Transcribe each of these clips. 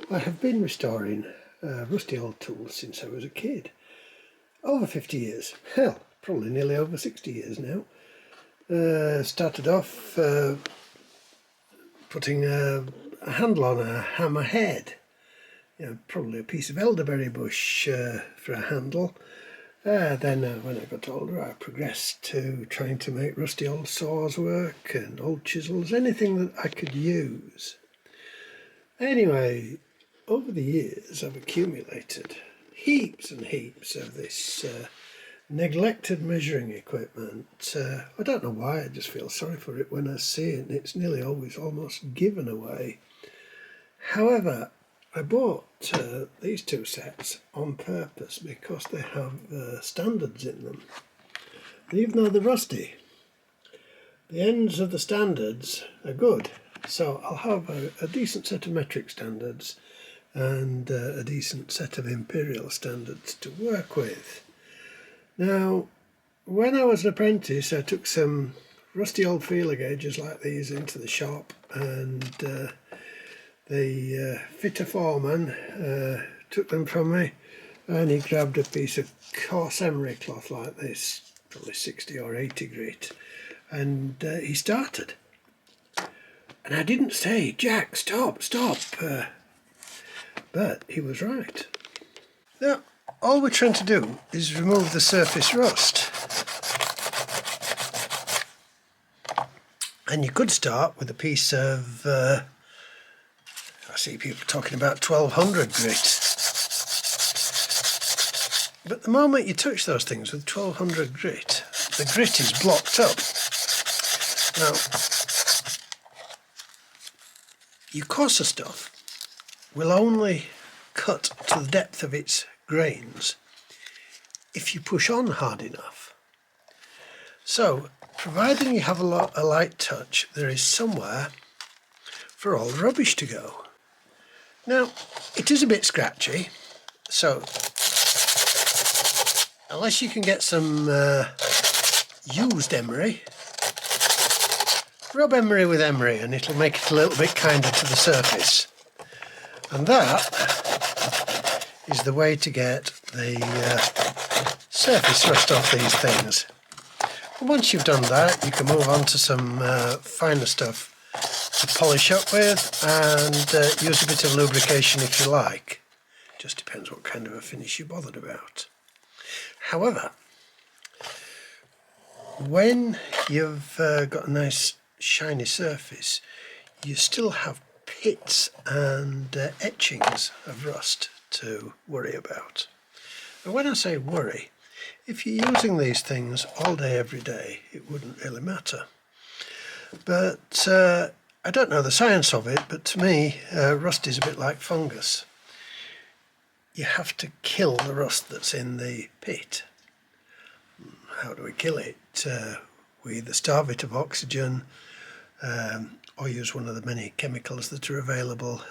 I have been restoring rusty old tools since I was a kid. Over 50 years. Hell, probably nearly over 60 years now. Started off putting a handle on a hammerhead. Probably a piece of elderberry bush for a handle. Then when I got older I progressed to trying to make rusty old saws work and old chisels, anything that I could use. Anyway, over the years I've accumulated heaps and heaps of this neglected measuring equipment. I don't know why, I just feel sorry for it when I see it, and it's nearly always almost given away. However, I bought these two sets on purpose because they have standards in them. And even though they're rusty, the ends of the standards are good. So I'll have a decent set of metric standards and a decent set of imperial standards to work with. Now, when I was an apprentice, I took some rusty old feeler gauges like these into the shop, and the fitter foreman took them from me, and he grabbed a piece of coarse emery cloth like this, probably 60 or 80 grit, and he started. And I didn't say, "Jack, stop, stop," but he was right. Now, all we're trying to do is remove the surface rust. And you could start with a piece of, I see people talking about 1200 grit. But the moment you touch those things with 1200 grit, the grit is blocked up. Now, your coarser stuff will only cut to the depth of its grains if you push on hard enough. So, providing you have a light touch, there is somewhere for all the rubbish to go. Now, it is a bit scratchy, so unless you can get some used emery, rub emery with emery and it'll make it a little bit kinder to the surface. And that is the way to get the surface rust off these things. And once you've done that, you can move on to some finer stuff to polish up with, and use a bit of lubrication if you like. Just depends what kind of a finish you're bothered about. However, when you've got a nice shiny surface, you still have pits and etchings of rust to worry about. And when I say worry, if you're using these things all day every day, it wouldn't really matter. But I don't know the science of it, but to me rust is a bit like fungus. You have to kill the rust that's in the pit. How do we kill it? We either starve it of oxygen, or use one of the many chemicals that are available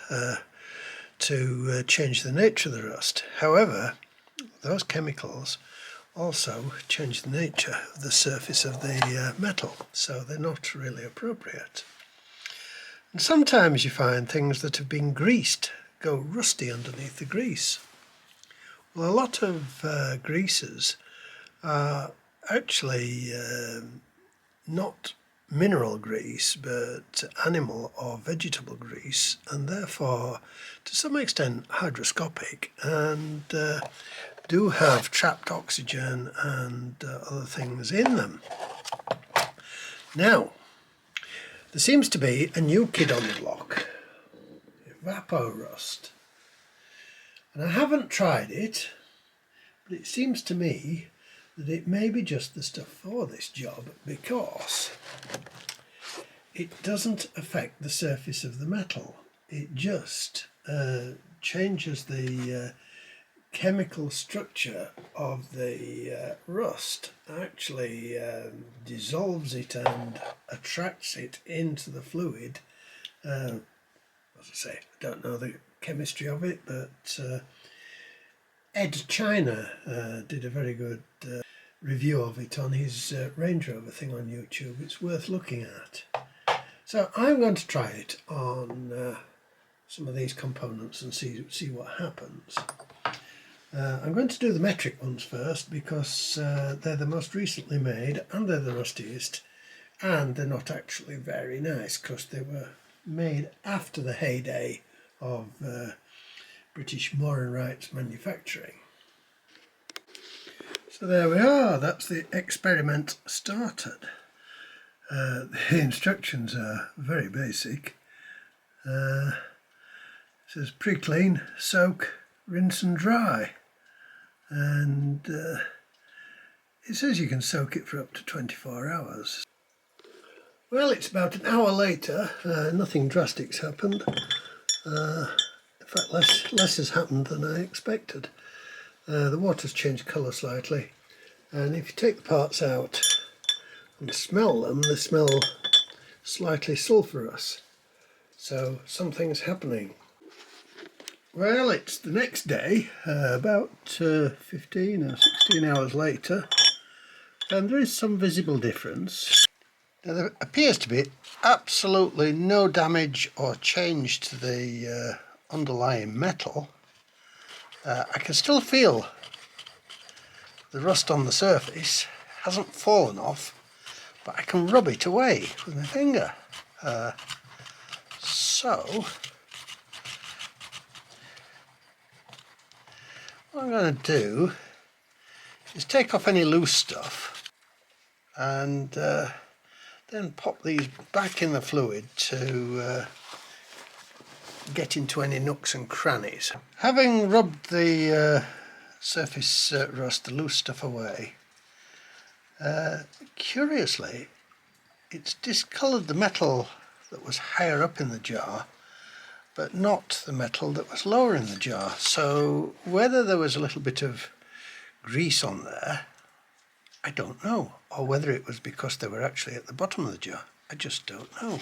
to change the nature of the rust. However, those chemicals also change the nature of the surface of the metal, so they're not really appropriate. And sometimes you find things that have been greased go rusty underneath the grease. Well, a lot of greases are actually not mineral grease, but animal or vegetable grease, and therefore to some extent hygroscopic, and do have trapped oxygen and other things in them. Now, there seems to be a new kid on the block, Evaporust. And I haven't tried it, but it seems to me that it may be just the stuff for this job, because it doesn't affect the surface of the metal. It just changes the chemical structure of the rust, actually dissolves it and attracts it into the fluid. As I say, I don't know the chemistry of it, but Ed China did a very good review of it on his Range Rover thing on YouTube. It's worth looking at. So I'm going to try it on some of these components and see what happens. I'm going to do the metric ones first because they're the most recently made and they're the rustiest, and they're not actually very nice because they were made after the heyday of British Moran rights manufacturing. So there we are, that's the experiment started. The instructions are very basic. It says pre-clean, soak, rinse and dry, and it says you can soak it for up to 24 hours. Well, it's about an hour later, nothing drastic's happened. In fact, less has happened than I expected. The water's changed colour slightly, and if you take the parts out and smell them, they smell slightly sulphurous. So something's happening. Well, it's the next day, about 15 or 16 hours later, and there is some visible difference. Now, there appears to be absolutely no damage or change to the underlying metal. I can still feel the rust on the surface, hasn't fallen off, but I can rub it away with my finger. So what I'm going to do is take off any loose stuff and then pop these back in the fluid to get into any nooks and crannies. Having rubbed the surface rust, the loose stuff away, curiously it's discoloured the metal that was higher up in the jar, but not the metal that was lower in the jar. So whether there was a little bit of grease on there, I don't know, or whether it was because they were actually at the bottom of the jar, I just don't know.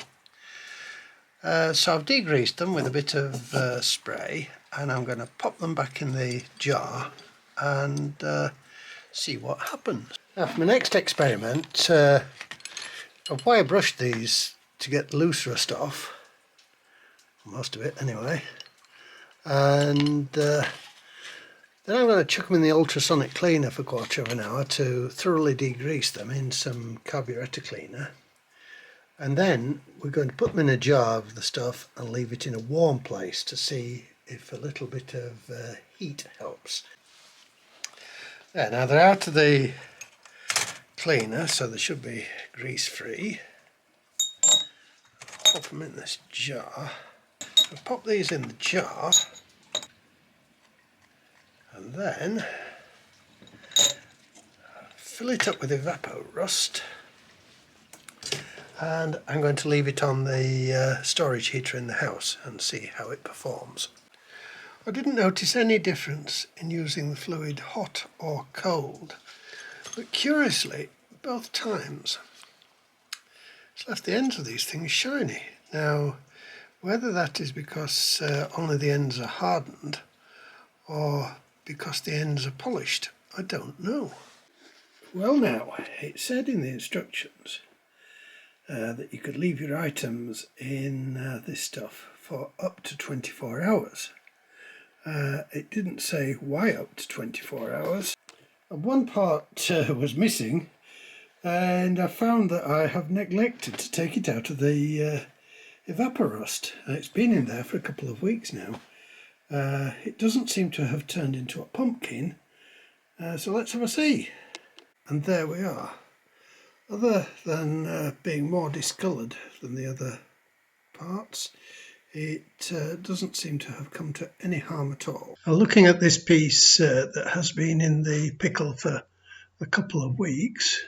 So I've degreased them with a bit of spray, and I'm going to pop them back in the jar and see what happens. Now for my next experiment, I've wire brushed these to get the loose rust off, most of it anyway, and then I'm going to chuck them in the ultrasonic cleaner for a quarter of an hour to thoroughly degrease them in some carburetor cleaner. And then we're going to put them in a jar of the stuff and leave it in a warm place to see if a little bit of heat helps. There, now they're out of the cleaner, so they should be grease free. Pop them in this jar. I'll pop these in the jar and then fill it up with Evaporust. And I'm going to leave it on the storage heater in the house and see how it performs. I didn't notice any difference in using the fluid hot or cold, but curiously, both times it's left the ends of these things shiny. Now, whether that is because only the ends are hardened or because the ends are polished, I don't know. Well now, it said in the instructions that you could leave your items in this stuff for up to 24 hours. It didn't say why up to 24 hours. And one part was missing, and I found that I have neglected to take it out of the Evaporust. It's been in there for a couple of weeks now. It doesn't seem to have turned into a pumpkin, so let's have a see. And there we are. Other than being more discoloured than the other parts, it doesn't seem to have come to any harm at all. Now, looking at this piece that has been in the pickle for a couple of weeks,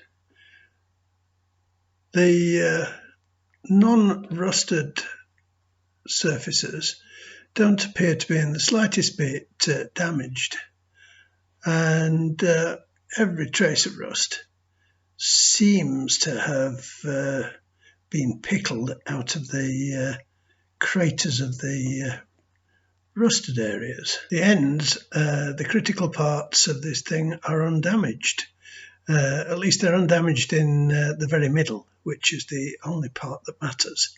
the non-rusted surfaces don't appear to be in the slightest bit damaged, and every trace of rust seems to have been pickled out of the craters of the rusted areas. The ends, the critical parts of this thing, are undamaged. At least they're undamaged in the very middle, which is the only part that matters.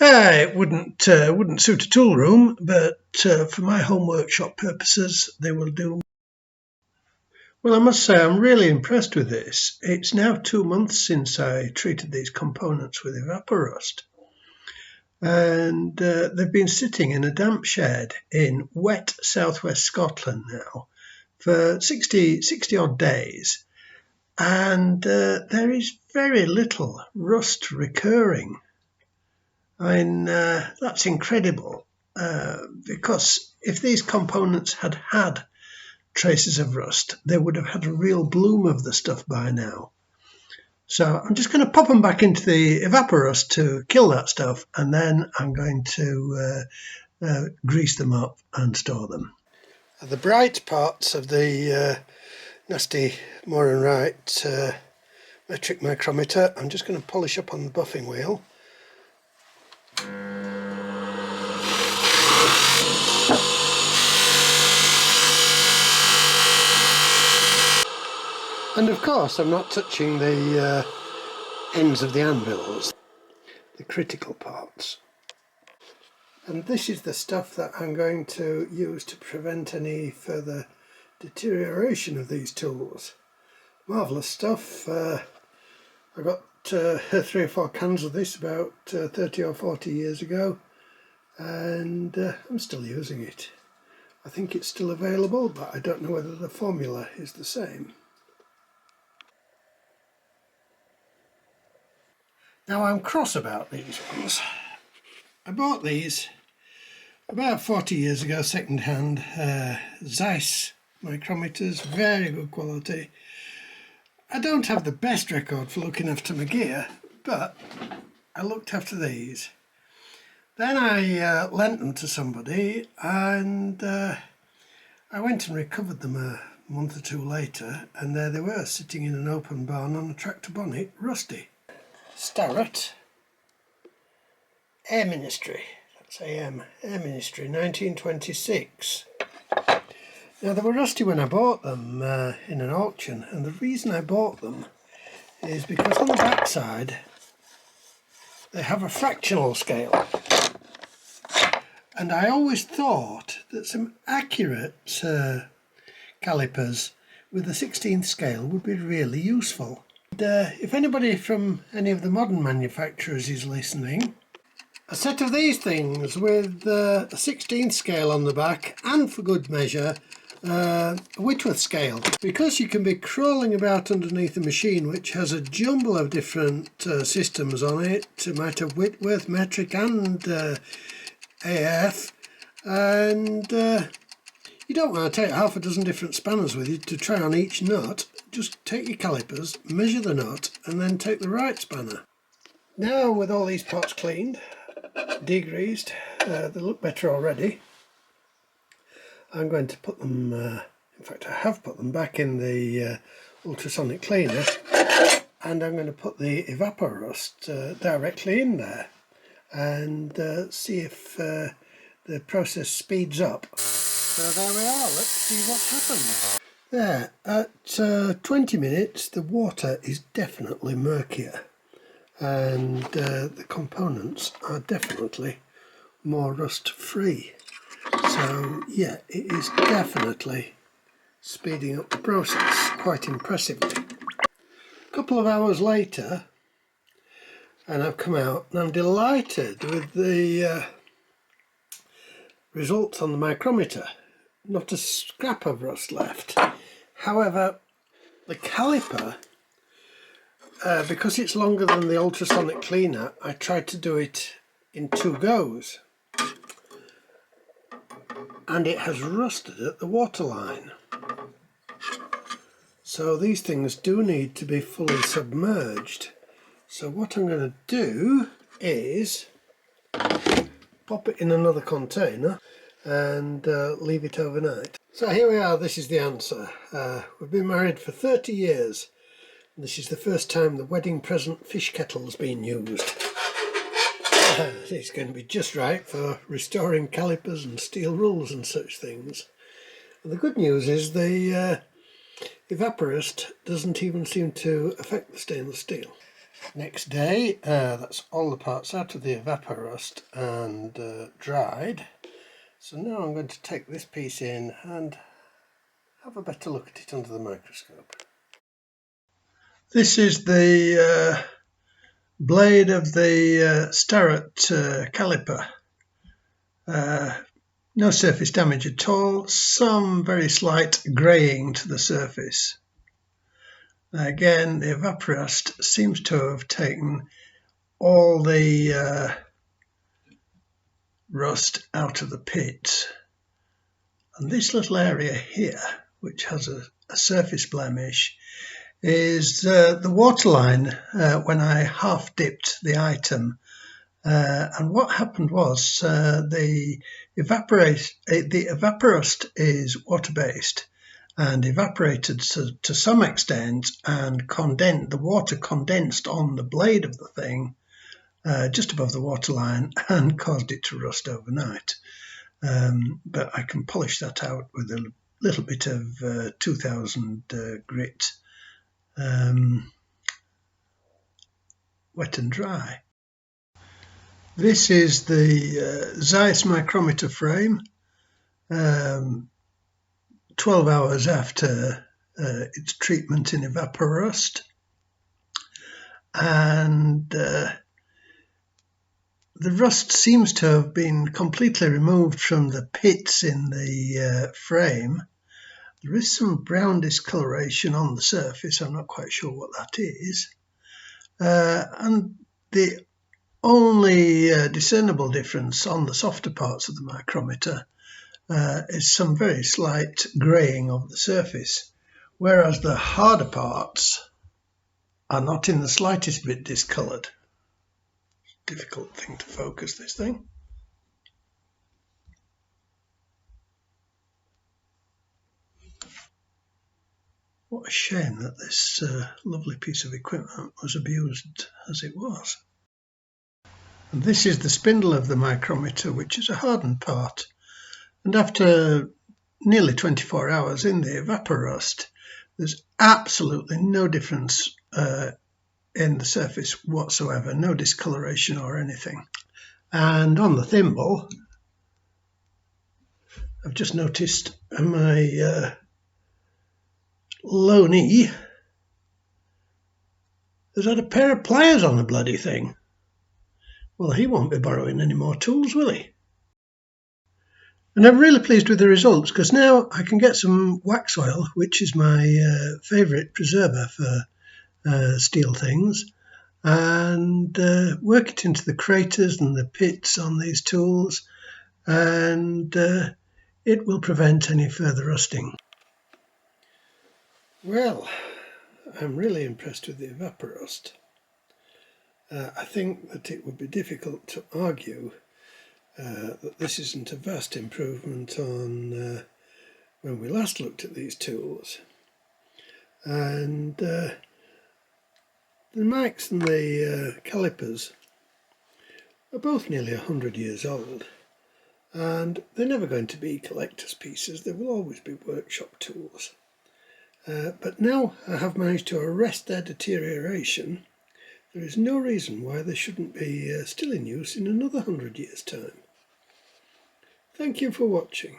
It wouldn't suit a tool room, but for my home workshop purposes, they will do. Well, I must say I'm really impressed with this. It's now 2 months since I treated these components with Evaporust, and they've been sitting in a damp shed in wet southwest Scotland now for 60 odd days, and there is very little rust recurring. I mean, that's incredible, because if these components had had traces of rust, they would have had a real bloom of the stuff by now. So I'm just going to pop them back into the Evaporust to kill that stuff, and then I'm going to grease them up and store them. The bright parts of the nasty Moore and Wright metric micrometer, I'm just going to polish up on the buffing wheel. And of course I'm not touching the ends of the anvils, the critical parts. And this is the stuff that I'm going to use to prevent any further deterioration of these tools. Marvellous stuff. I got 3 or 4 cans of this about 30 or 40 years ago, and I'm still using it. I think it's still available, but I don't know whether the formula is the same. Now I'm cross about these ones. I bought these about 40 years ago second hand, Zeiss micrometers, very good quality. I don't have the best record for looking after my gear, but I looked after these. Then I lent them to somebody, and I went and recovered them a month or 2 later, and there they were, sitting in an open barn on a tractor bonnet, rusty. Starrett, Air Ministry, that's AM, Air Ministry, 1926. Now they were rusty when I bought them in an auction, and the reason I bought them is because on the back side they have a fractional scale, and I always thought that some accurate calipers with a 16th scale would be really useful. If anybody from any of the modern manufacturers is listening, a set of these things with a 16th scale on the back, and for good measure a Whitworth scale, because you can be crawling about underneath a machine which has a jumble of different systems on it. It might have Whitworth, metric and AF, and you don't want to take half a dozen different spanners with you to try on each nut. Just take your calipers, measure the nut, and then take the right spanner. Now with all these parts cleaned, degreased, they look better already. I'm going to put them, in fact I have put them back in the ultrasonic cleaner, and I'm going to put the Evaporust directly in there and see if the process speeds up. So there we are, let's see what happens. There, at 20 minutes the water is definitely murkier, and the components are definitely more rust free. So yeah, it is definitely speeding up the process quite impressively. A couple of hours later, and I've come out and I'm delighted with the results on the micrometer. Not a scrap of rust left. However, the caliper, because it's longer than the ultrasonic cleaner, I tried to do it in 2 goes, and it has rusted at the waterline. So these things do need to be fully submerged. So what I'm going to do is pop it in another container and leave it overnight. So here we are, this is the answer. We've been married for 30 years. This is the first time the wedding present fish kettle's been used. It's going to be just right for restoring calipers and steel rules and such things. And the good news is the Evaporust doesn't even seem to affect the stainless steel. Next day, that's all the parts out of the Evaporust and dried. So now I'm going to take this piece in and have a better look at it under the microscope. This is the blade of the Starrett caliper. No surface damage at all, some very slight greying to the surface. Again, the Evaporust seems to have taken all the rust out of the pits. And this little area here, which has a surface blemish, is the waterline when I half dipped the item. And what happened was the Evaporust is water-based and evaporated to some extent, and the water condensed on the blade of the thing just above the waterline and caused it to rust overnight. But I can polish that out with a little bit of 2000 grit, wet and dry. This is the Zeiss micrometer frame, 12 hours after its treatment in Evaporust, and the rust seems to have been completely removed from the pits in the frame. There is some brown discoloration on the surface, I'm not quite sure what that is, and the only discernible difference on the softer parts of the micrometer is some very slight greying of the surface, whereas the harder parts are not in the slightest bit discoloured. Difficult thing to focus, this thing. What a shame that this lovely piece of equipment was abused as it was. And this is the spindle of the micrometer, which is a hardened part. And after nearly 24 hours in the Evaporust, there's absolutely no difference in the surface whatsoever, no discoloration or anything. And on the thimble, I've just noticed my low knee has had a pair of pliers on the bloody thing. Well, he won't be borrowing any more tools, will he? And I'm really pleased with the results, because now I can get some wax oil, which is my favourite preserver for steel things, and work it into the craters and the pits on these tools, and it will prevent any further rusting. Well, I'm really impressed with the Evaporust. I think that it would be difficult to argue that this isn't a vast improvement on when we last looked at these tools. And the mics and the calipers are both nearly 100 years old, and they're never going to be collector's pieces. They will always be workshop tools. But now I have managed to arrest their deterioration. There is no reason why they shouldn't be still in use in another 100 years' time. Thank you for watching.